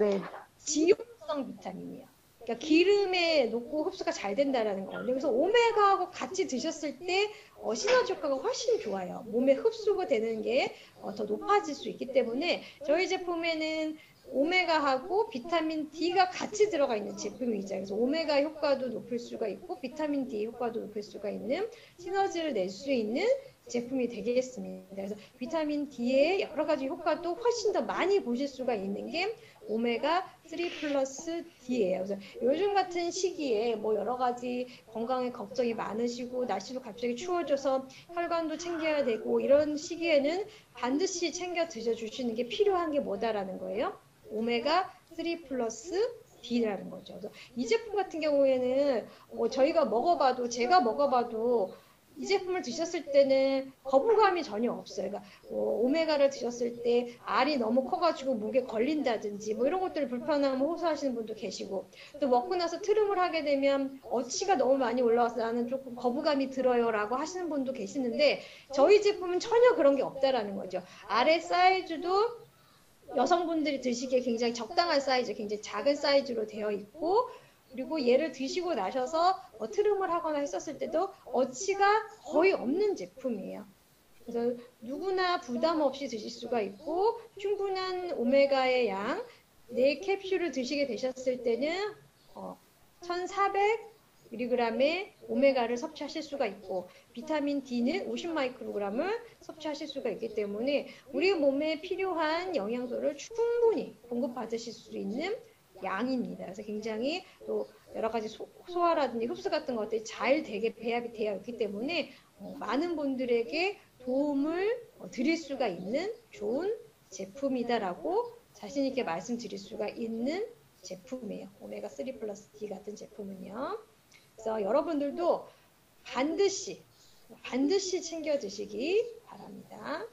지용성 비타민이에요. 그러니까 기름에 녹고 흡수가 잘 된다라는 거예요. 그래서 오메가하고 같이 드셨을 때 시너지 효과가 훨씬 좋아요. 몸에 흡수가 되는 게 더 높아질 수 있기 때문에 저희 제품에는 오메가하고 비타민 D가 같이 들어가 있는 제품이죠. 그래서 오메가 효과도 높일 수가 있고 비타민 D 효과도 높일 수가 있는 시너지를 낼 수 있는 제품이 되겠습니다. 그래서 비타민 D의 여러 가지 효과도 훨씬 더 많이 보실 수가 있는 게 오메가 3 플러스 D예요. 그래서 요즘 같은 시기에 뭐 여러 가지 건강에 걱정이 많으시고 날씨도 갑자기 추워져서 혈관도 챙겨야 되고 이런 시기에는 반드시 챙겨 드셔주시는 게 필요한 게 뭐다라는 거예요. 오메가 3 플러스 D라는 거죠. 그래서 이 제품 같은 경우에는 저희가 먹어봐도 제가 먹어봐도 이 제품을 드셨을 때는 거부감이 전혀 없어요. 그러니까 오메가를 드셨을 때 알이 너무 커가지고 목에 걸린다든지 뭐 이런 것들 불편함을 호소하시는 분도 계시고 또 먹고 나서 트름을 하게 되면 어치가 너무 많이 올라와서 나는 조금 거부감이 들어요라고 하시는 분도 계시는데 저희 제품은 전혀 그런 게 없다라는 거죠. 알의 사이즈도 여성분들이 드시기에 굉장히 적당한 사이즈, 굉장히 작은 사이즈로 되어 있고 그리고 얘를 드시고 나셔서 트름을 하거나 했었을 때도 어치가 거의 없는 제품이에요. 그래서 누구나 부담 없이 드실 수가 있고 충분한 오메가의 양 4캡슐을 드시게 되셨을 때는 1400mg의 오메가를 섭취하실 수가 있고 비타민 D는 50마이크로그램을 섭취하실 수가 있기 때문에 우리 몸에 필요한 영양소를 충분히 공급받으실 수 있는 양입니다. 그래서 굉장히 또 여러 가지 소화라든지 흡수 같은 것들이 잘 되게 배합이 되어 있기 때문에 많은 분들에게 도움을 드릴 수가 있는 좋은 제품이다라고 자신 있게 말씀드릴 수가 있는 제품이에요. 오메가 3 플러스 D 같은 제품은요. 그래서 여러분들도 반드시 챙겨 드시기 바랍니다.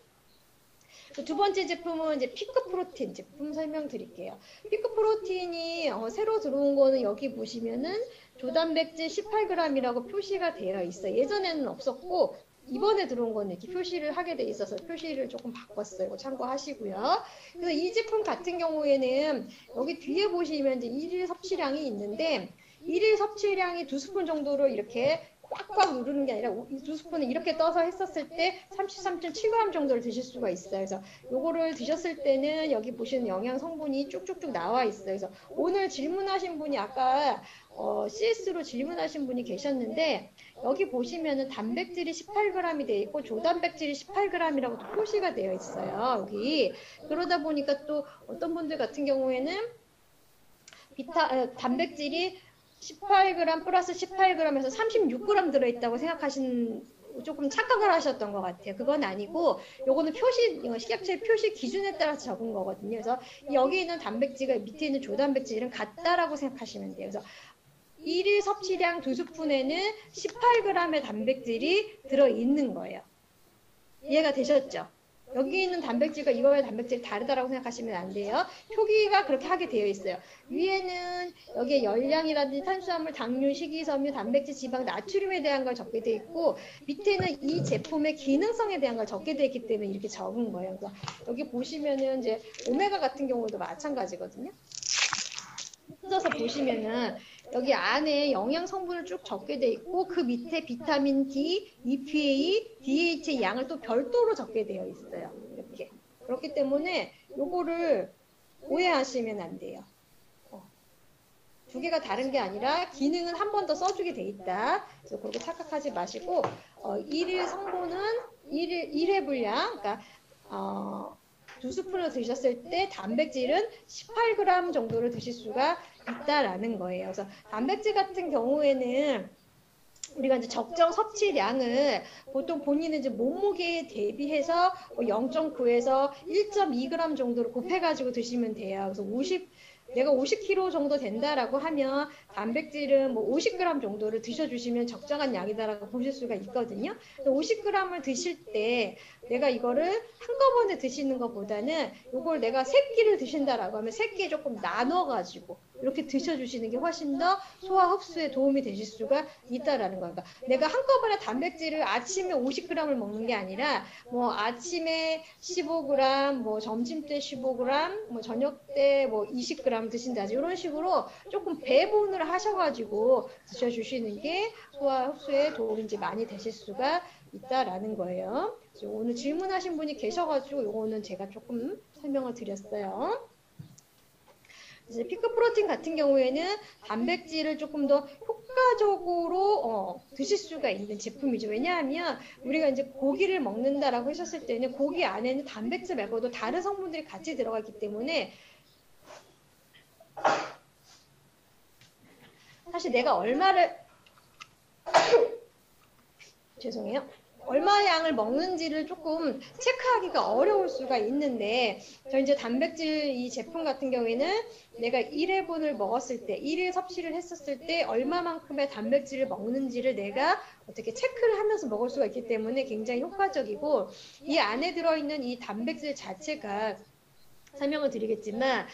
두 번째 제품은 이제 피크 프로틴 제품 설명드릴게요. 피크 프로틴이 새로 들어온 거는 여기 보시면은 조단백질 18g이라고 표시가 되어 있어요. 예전에는 없었고 이번에 들어온 거는 이렇게 표시를 하게 돼 있어서 표시를 조금 바꿨어요. 이거 참고하시고요. 그래서 이 제품 같은 경우에는 여기 뒤에 보시면 이제 일일 섭취량이 있는데 일일 섭취량이 2스푼 정도로 이렇게 꽉꽉 누르는 게 아니라 2스푼을 이렇게 떠서 했었을 때 33.7g 정도를 드실 수가 있어요. 그래서 요거를 드셨을 때는 여기 보시는 영양 성분이 쭉쭉쭉 나와 있어요. 그래서 오늘 질문하신 분이 아까 CS로 질문하신 분이 계셨는데 여기 보시면은 단백질이 18g이 되어 있고 조단백질이 18g이라고 또 표시가 되어 있어요. 여기 그러다 보니까 또 어떤 분들 같은 경우에는 단백질이 18g 플러스 18g에서 36g 들어있다고 생각하신 조금 착각을 하셨던 것 같아요. 그건 아니고 요거는 식약처의 표시 기준에 따라서 적은 거거든요. 그래서 여기 있는 단백질과 밑에 있는 조단백질은 같다라고 생각하시면 돼요. 그래서 일일 섭취량 2스푼에는 18g의 단백질이 들어있는 거예요. 이해가 되셨죠? 여기 있는 단백질과 이거의 단백질이 다르다라고 생각하시면 안 돼요. 표기가 그렇게 하게 되어 있어요. 위에는 여기에 열량이라든지 탄수화물, 당류, 식이섬유, 단백질, 지방, 나트륨에 대한 걸 적게 되어 있고 밑에는 이 제품의 기능성에 대한 걸 적게 되어 있기 때문에 이렇게 적은 거예요. 그래서 여기 보시면은 이제 오메가 같은 경우도 마찬가지거든요. 뜯어서 보시면은 여기 안에 영양 성분을 쭉 적게 돼 있고 그 밑에 비타민 D, EPA, DH의 양을 또 별도로 적게 되어 있어요. 이렇게. 그렇기 때문에 요거를 오해하시면 안 돼요. 두 개가 다른 게 아니라 기능은 한 번 더 써주게 돼 있다. 그래서 그렇게 착각하지 마시고 일일 성분은 일회 분량, 그러니까 2스푼을 드셨을 때 단백질은 18g 정도를 드실 수가 있다라는 거예요. 그래서 단백질 같은 경우에는 우리가 이제 적정 섭취량을 보통 본인은 이제 몸무게에 대비해서 0.9에서 1.2g 정도로 곱해가지고 드시면 돼요. 그래서 내가 50kg 정도 된다라고 하면 단백질은 뭐 50g 정도를 드셔주시면 적정한 양이다라고 보실 수가 있거든요. 50g을 드실 때 내가 이거를 한꺼번에 드시는 것보다는 이걸 내가 세 끼를 드신다라고 하면 세 끼에 조금 나눠가지고 이렇게 드셔주시는 게 훨씬 더 소화 흡수에 도움이 되실 수가 있다라는 거니까 내가 한꺼번에 단백질을 아침에 50g을 먹는 게 아니라 뭐 아침에 15g, 뭐 점심 때 15g, 뭐 저녁 때 뭐 20g 드신다지 이런 식으로 조금 배분을 하셔가지고 드셔주시는 게 소화 흡수에 도움이 이제 많이 되실 수가 있다라는 거예요. 그래서 오늘 질문하신 분이 계셔가지고 요거는 제가 조금 설명을 드렸어요. 이제 피크 프로틴 같은 경우에는 단백질을 조금 더 효과적으로 드실 수가 있는 제품이죠. 왜냐하면 우리가 이제 고기를 먹는다라고 하셨을 때는 고기 안에는 단백질 말고도 다른 성분들이 같이 들어가 있기 때문에 사실 내가 얼마를 죄송해요. 얼마 양을 먹는지를 조금 체크하기가 어려울 수가 있는데 저 이제 단백질 이 제품 같은 경우에는 내가 1회분을 먹었을 때 1일 섭취를 했었을 때 얼마만큼의 단백질을 먹는지를 내가 어떻게 체크를 하면서 먹을 수가 있기 때문에 굉장히 효과적이고 이 안에 들어있는 이 단백질 자체가 설명을 드리겠지만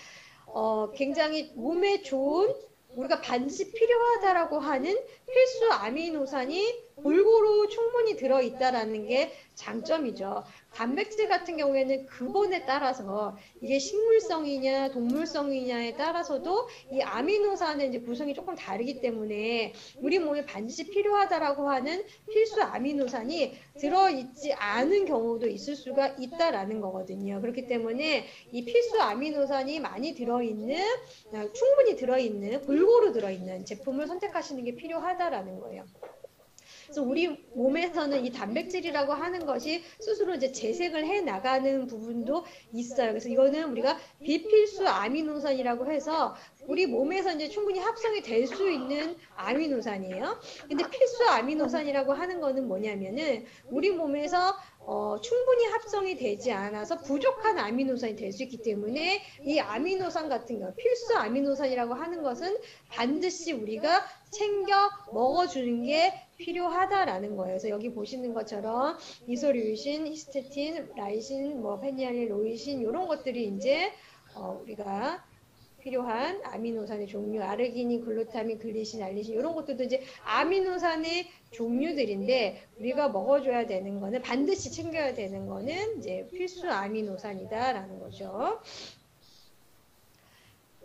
굉장히 몸에 좋은 우리가 반드시 필요하다라고 하는 필수 아미노산이 골고루 충분히 들어있다라는 게 장점이죠. 단백질 같은 경우에는 근본에 따라서 이게 식물성이냐 동물성이냐에 따라서도 이 아미노산의 이제 구성이 조금 다르기 때문에 우리 몸에 반드시 필요하다라고 하는 필수 아미노산이 들어있지 않은 경우도 있을 수가 있다라는 거거든요. 그렇기 때문에 이 필수 아미노산이 많이 들어있는 충분히 들어있는 골고루 들어있는 제품을 선택하시는 게 필요하다라는 거예요. 그래서 우리 몸에서는 이 단백질이라고 하는 것이 스스로 이제 재생을 해 나가는 부분도 있어요. 그래서 이거는 우리가 비필수 아미노산이라고 해서 우리 몸에서 이제 충분히 합성이 될 수 있는 아미노산이에요. 근데 필수 아미노산이라고 하는 거는 뭐냐면은 우리 몸에서 충분히 합성이 되지 않아서 부족한 아미노산이 될 수 있기 때문에 이 아미노산 같은 경우 필수 아미노산이라고 하는 것은 반드시 우리가 챙겨 먹어주는 게 필요하다라는 거예요. 그래서 여기 보시는 것처럼 이소류신, 히스테틴, 라이신, 뭐 페니알린, 로이신 이런 것들이 이제 우리가 필요한 아미노산의 종류, 아르기닌, 글루타민, 글리신, 알리신 이런 것들도 이제 아미노산의 종류들인데 우리가 먹어줘야 되는 거는 반드시 챙겨야 되는 거는 이제 필수 아미노산이다라는 거죠.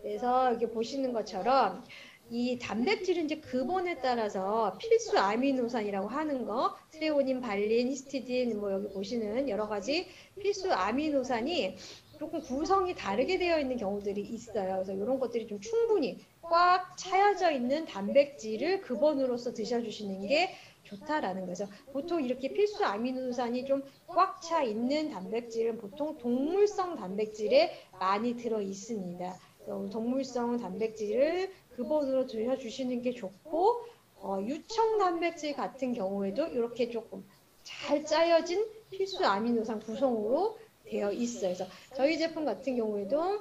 그래서 여기 보시는 것처럼 이 단백질은 이제 근본에 따라서 필수 아미노산이라고 하는 거, 트레오닌, 발린, 히스티딘, 뭐 여기 보시는 여러 가지 필수 아미노산이 조금 구성이 다르게 되어 있는 경우들이 있어요. 그래서 이런 것들이 좀 충분히 꽉 차여져 있는 단백질을 근본으로서 드셔주시는 게 좋다라는 거죠. 보통 이렇게 필수 아미노산이 좀 꽉 차 있는 단백질은 보통 동물성 단백질에 많이 들어 있습니다. 동물성 단백질을 근본으로 드셔주시는 게 좋고 유청 단백질 같은 경우에도 이렇게 조금 잘 짜여진 필수 아미노산 구성으로 되어 있어요. 그래서 저희 제품 같은 경우에도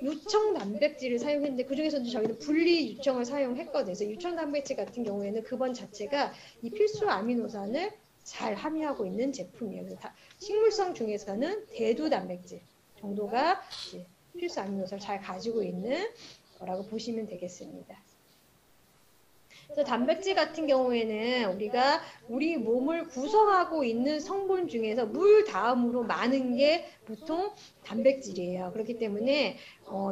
유청 단백질을 사용했는데 그중에서도 저희는 분리 유청을 사용했거든요. 그래서 유청 단백질 같은 경우에는 근본 자체가 이 필수 아미노산을 잘 함유하고 있는 제품이에요. 그래서 식물성 중에서는 대두 단백질 정도가 이제 필수 아미노산을 잘 가지고 있는 거라고 보시면 되겠습니다. 그래서 단백질 같은 경우에는 우리가 우리 몸을 구성하고 있는 성분 중에서 물 다음으로 많은 게 보통 단백질이에요. 그렇기 때문에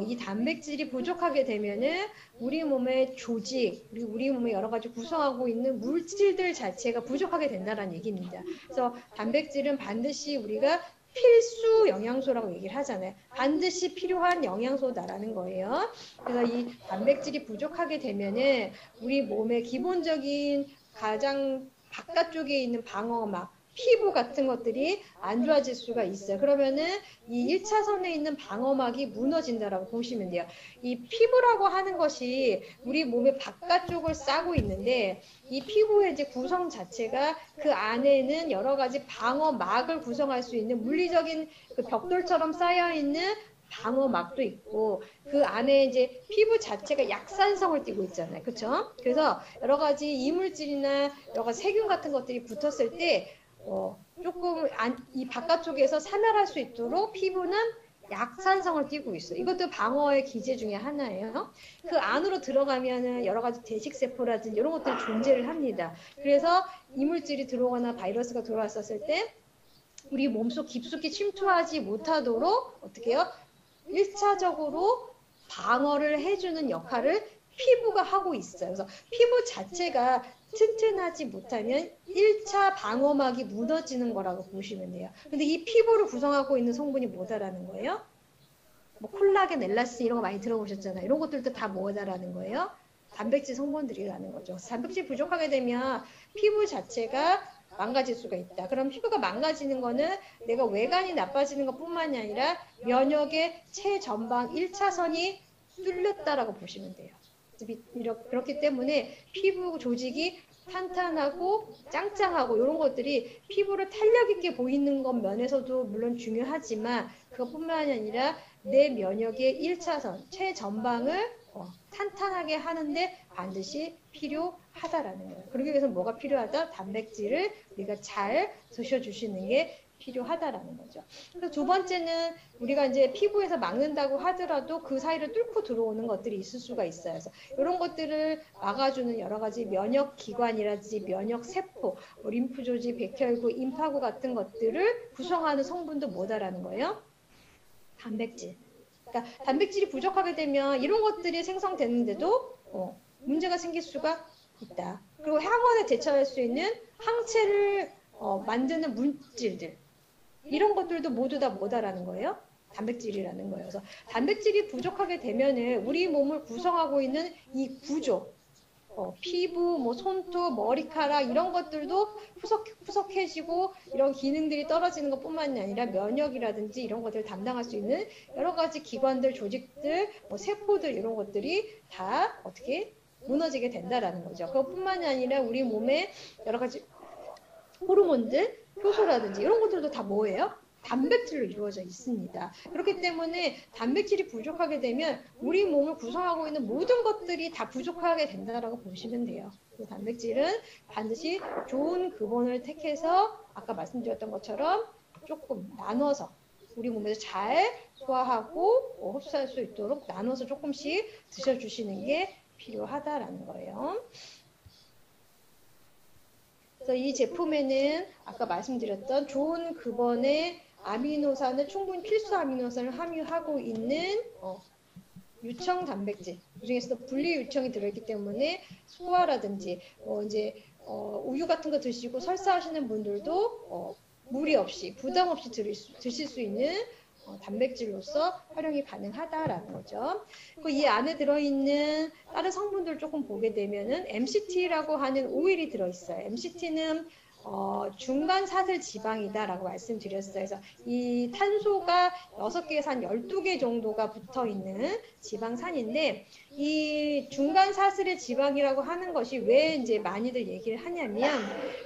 이 단백질이 부족하게 되면은 우리 몸의 조직, 그리고 우리 몸의 여러 가지 구성하고 있는 물질들 자체가 부족하게 된다는 얘기입니다. 그래서 단백질은 반드시 우리가 필수 영양소라고 얘기를 하잖아요. 반드시 필요한 영양소다라는 거예요. 그래서 이 단백질이 부족하게 되면은 우리 몸의 기본적인 가장 바깥쪽에 있는 방어막, 피부 같은 것들이 안 좋아질 수가 있어요. 그러면은 이 1차선에 있는 방어막이 무너진다라고 보시면 돼요. 이 피부라고 하는 것이 우리 몸의 바깥쪽을 싸고 있는데 이 피부의 이제 구성 자체가 그 안에는 여러 가지 방어막을 구성할 수 있는 물리적인 그 벽돌처럼 쌓여 있는 방어막도 있고 그 안에 이제 피부 자체가 약산성을 띠고 있잖아요. 그렇죠? 그래서 여러 가지 이물질이나 여러 가지 세균 같은 것들이 붙었을 때 조금 이 바깥쪽에서 산화할 수 있도록 피부는 약산성을 띠고 있어요. 이것도 방어의 기제 중에 하나예요. 그 안으로 들어가면은 여러 가지 대식세포라든지 이런 것들이 존재를 합니다. 그래서 이물질이 들어오거나 바이러스가 들어왔었을 때 우리 몸속 깊숙이 침투하지 못하도록 어떻게 해요? 1차적으로 방어를 해주는 역할을 피부가 하고 있어요. 그래서 피부 자체가 튼튼하지 못하면 1차 방어막이 무너지는 거라고 보시면 돼요. 근데 이 피부를 구성하고 있는 성분이 뭐다라는 거예요? 뭐 콜라겐, 엘라스틴 이런 거 많이 들어보셨잖아요. 이런 것들도 다 뭐다라는 거예요? 단백질 성분들이라는 거죠. 단백질 부족하게 되면 피부 자체가 망가질 수가 있다. 그럼 피부가 망가지는 거는 내가 외관이 나빠지는 것뿐만이 아니라 면역의 최전방 1차선이 뚫렸다라고 보시면 돼요. 그렇기 때문에 피부 조직이 탄탄하고 짱짱하고 이런 것들이 피부를 탄력 있게 보이는 것 면에서도 물론 중요하지만 그것뿐만이 아니라 내 면역의 1차선 최전방을 탄탄하게 하는데 반드시 필요하다라는 거예요. 그러기 위해서 뭐가 필요하다? 단백질을 우리가 잘 드셔주시는 게 필요하다라는 거죠. 그래서 두 번째는 우리가 이제 피부에서 막는다고 하더라도 그 사이를 뚫고 들어오는 것들이 있을 수가 있어요. 그래서 이런 것들을 막아주는 여러 가지 면역 기관이라든지 면역 세포, 림프 조직, 백혈구, 임파구 같은 것들을 구성하는 성분도 뭐다라는 거예요? 단백질. 그러니까 단백질이 부족하게 되면 이런 것들이 생성되는데도 문제가 생길 수가 있다. 그리고 항원에 대처할 수 있는 항체를 만드는 물질들 이런 것들도 모두 다 뭐다라는 거예요? 단백질이라는 거예요. 그래서 단백질이 부족하게 되면은 우리 몸을 구성하고 있는 이 구조, 피부, 뭐 손톱, 머리카락 이런 것들도 푸석해지고 이런 기능들이 떨어지는 것뿐만이 아니라 면역이라든지 이런 것들을 담당할 수 있는 여러 가지 기관들, 조직들, 뭐 세포들 이런 것들이 다 어떻게 무너지게 된다라는 거죠. 그것뿐만이 아니라 우리 몸에 여러 가지 호르몬들, 효소라든지 이런 것들도 다 뭐예요? 단백질로 이루어져 있습니다. 그렇기 때문에 단백질이 부족하게 되면 우리 몸을 구성하고 있는 모든 것들이 다 부족하게 된다라고 보시면 돼요. 단백질은 반드시 좋은 근원을 택해서 아까 말씀드렸던 것처럼 조금 나눠서 우리 몸에서 잘 소화하고 흡수할 수 있도록 나눠서 조금씩 드셔주시는 게 필요하다라는 거예요. 그래서 이 제품에는 아까 말씀드렸던 좋은 근원의 아미노산을 충분히 필수 아미노산을 함유하고 있는 유청 단백질 그중에서도 분리 유청이 들어있기 때문에 소화라든지 우유 같은 거 드시고 설사하시는 분들도 무리 없이 부담 없이 드실 수 있는 단백질로서 활용이 가능하다라는 거죠. 그리고 이 안에 들어있는 다른 성분들 조금 보게 되면은 MCT라고 하는 오일이 들어있어요. MCT는 중간 사슬 지방이다라고 말씀드렸어요. 그래서 이 탄소가 6개에서 한 12개 정도가 붙어 있는 지방산인데 이 중간 사슬의 지방이라고 하는 것이 왜 이제 많이들 얘기를 하냐면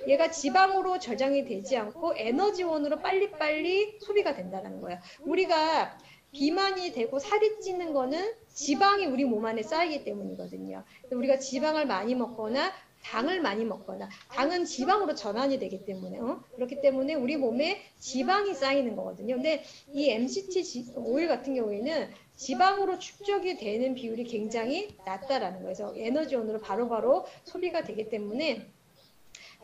얘가 지방으로 저장이 되지 않고 에너지원으로 빨리빨리 소비가 된다는 거예요. 우리가 비만이 되고 살이 찌는 거는 지방이 우리 몸 안에 쌓이기 때문이거든요. 우리가 지방을 많이 먹거나 당을 많이 먹거나 당은 지방으로 전환이 되기 때문에 그렇기 때문에 우리 몸에 지방이 쌓이는 거거든요. 근데 이 MCT 오일 같은 경우에는 지방으로 축적이 되는 비율이 굉장히 낮다라는 거예요. 그래서 에너지원으로 바로바로 소비가 되기 때문에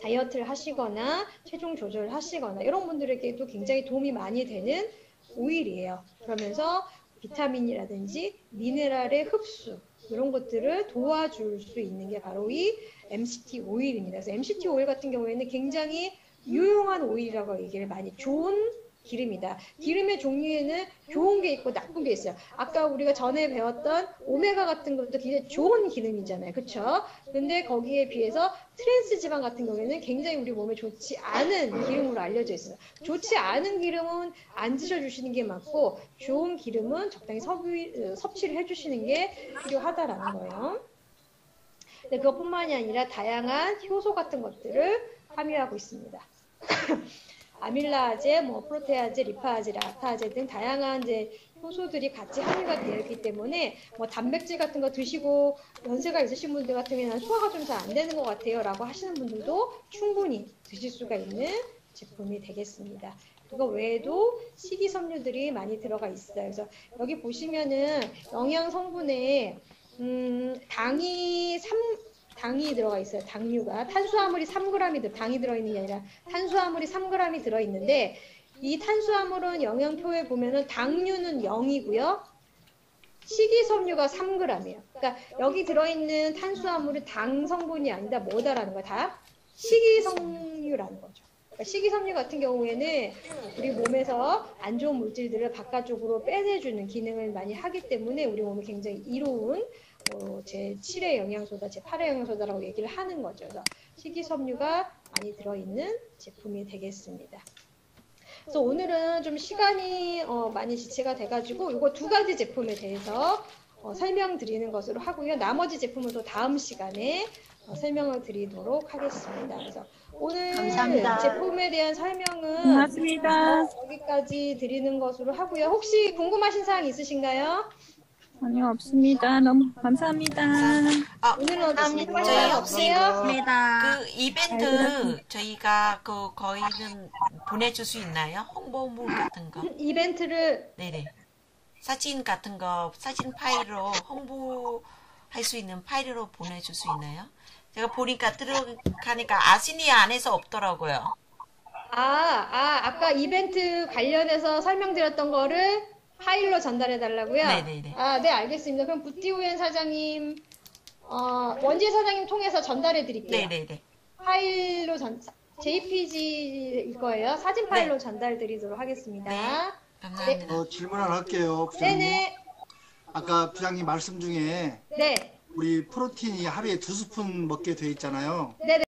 다이어트를 하시거나 체중 조절을 하시거나 이런 분들에게도 굉장히 도움이 많이 되는 오일이에요. 그러면서 비타민이라든지 미네랄의 흡수 이런 것들을 도와줄 수 있는 게 바로 이 MCT 오일입니다. 그래서 MCT 오일 같은 경우에는 굉장히 유용한 오일이라고 얘기를 많이 좋은 기름이다. 기름의 종류에는 좋은 게 있고 나쁜 게 있어요. 아까 우리가 전에 배웠던 오메가 같은 것도 굉장히 좋은 기름이잖아요. 그렇죠? 근데 거기에 비해서 트랜스 지방 같은 경우에는 굉장히 우리 몸에 좋지 않은 기름으로 알려져 있어요. 좋지 않은 기름은 안 드셔주시는 게 맞고 좋은 기름은 적당히 섭취를 해주시는 게 필요하다라는 거예요. 근데 그것뿐만이 아니라 다양한 효소 같은 것들을 함유하고 있습니다. 아밀라제, 프로테아제, 리파아제, 라타아제 등 다양한 이제 효소들이 같이 함유가 되어 있기 때문에 단백질 같은 거 드시고 연세가 있으신 분들 같은 경우에는 소화가 좀 잘 안 되는 것 같아요 라고 하시는 분들도 충분히 드실 수가 있는 제품이 되겠습니다. 그거 외에도 식이섬유들이 많이 들어가 있어요. 그래서 여기 보시면은 영양 성분에 당이 들어가 있어요. 당류가 탄수화물이 3g이 당이 들어있는 게 아니라 탄수화물이 3g이 들어있는데 이 탄수화물은 영양표에 보면은 당류는 0이고요. 식이섬유가 3g이에요. 그러니까 여기 들어있는 탄수화물은 당 성분이 아니다. 뭐다라는 거야? 다 식이섬유라는 거죠. 그러니까 식이섬유 같은 경우에는 우리 몸에서 안 좋은 물질들을 바깥쪽으로 빼내주는 기능을 많이 하기 때문에 우리 몸이 굉장히 이로운 제7의 영양소다, 제8의 영양소다라고 얘기를 하는 거죠. 그래서 식이섬유가 많이 들어있는 제품이 되겠습니다. 그래서 오늘은 좀 시간이 많이 지체가 돼가지고 이거 두 가지 제품에 대해서 설명드리는 것으로 하고요. 나머지 제품은 또 다음 시간에 설명을 드리도록 하겠습니다. 그래서 오늘 감사합니다. 제품에 대한 설명은 고맙습니다. 여기까지 드리는 것으로 하고요. 혹시 궁금하신 사항 있으신가요? 아니요, 없습니다. 너무 감사합니다. 오늘은 어떠십니까? 저희 혹시 감사합니다. 그 이벤트 저희가 그 거의는 보내줄 수 있나요? 홍보물 같은 거. 이벤트를 네네. 사진 같은 거 사진 파일로 홍보할 수 있는 파일로 보내줄 수 있나요? 제가 보니까 들어가니까 아시니 안에서 없더라고요. 아까 이벤트 관련해서 설명드렸던 거를 파일로 전달해 달라고요? 네네네. 네, 알겠습니다. 그럼 부티우엔 사장님, 원지 사장님 통해서 전달해 드릴게요. 네네네. 파일로 JPG일 거예요. 사진 파일로 네. 전달 드리도록 하겠습니다. 네. 감사합니다. 질문 하나 할게요, 부장님. 네네. 아까 부장님 말씀 중에 네. 우리 프로틴이 하루에 2스푼 먹게 돼 있잖아요. 네네.